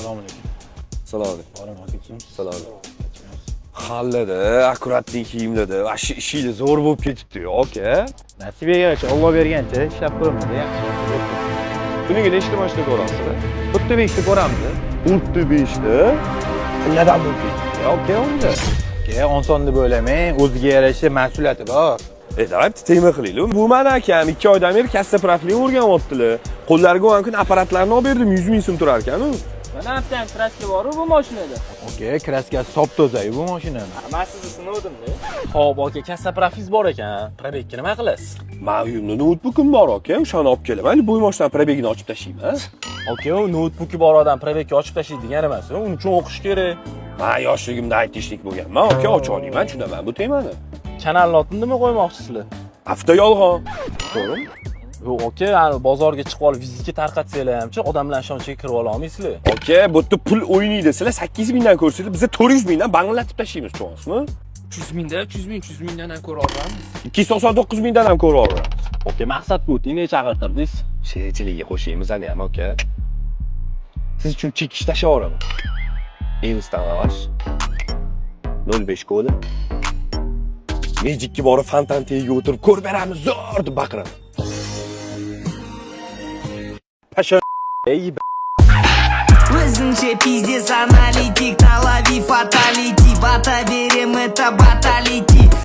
Assalomu alaykum. Assalomu alaykum. Boring akakim. Assalomu alaykum. Hallida, akkuratli kiyimlarda, vashi ishinglar zo'r bo'lib ketibdi-yu, aka. Nasib etgancha, Alloh bergancha ishlab ko'raman, yaxshi. Kuniga nechta mashina ko'rasizlar? 5 ta ko'ramiz. 5 ta. Neden bo'ldi? Aka, unda. Aka, osonni bo'lamang, o'ziga yarasha mas'uliyati bor. Davay bitta tema qilaylik. Bu mana akam 2 oydan beri kassa profilini o'rganyaptilar. Qo'llariga o'ng kun apparatlarni olib berdim, 100 ming so'm turar ekan-ku. Mana haftan kraska bor-ku bu mashinada. Aka, kraskasi top-toza bu mashinani. Men sizni sinovdim-da. Xo'p, aka, kassa profiz bor ekan. Probekka nima qilasiz? Men uyimda noutbukim bor aka, o'shani olib kelaman. Bu mashinaning probegini ochib tashlayman. Aka, u noutbuki bor odam probekka ochib tashlaydi degani emas. Uning uchun o'qish kerak. Men yoshligimda aytishlik bo'lganman. Aka, ocha olmayman, tushunaman bu temani. Kanalni otini nima qo'ymoqchisizlar? Hafta yolg'on. To'g'rimi? Yo'q, aka, bozorga chiqib olib vizitka tarqatsanglar hamchi odamlar ishonchiga kirib ola olmaysizlar. Aka, bu yerda pul o'ynaydi. Sizlar 8 mingdan ko'rsanglar, biz 400 mingdan banglatib tashlaymiz, tushunasizmi? 300 mingdan, 300 mingdan ham ko'ra olamiz. 299 mingdan ham ko'ra olamiz. Aka, maqsad bu, tinglay chaqirtirdingiz. Sherikchilikka qo'shaymiz ana ham aka. Siz uchun chekish tashlayveraman. Instan avash. 05 kodi. Magicga borib fontan tagiga o'tirib ko'rib beramiz zo'r deb baqiraman. Pasha O'zingcha pиздец аналитик, налови фаталити, bata berem это баталити.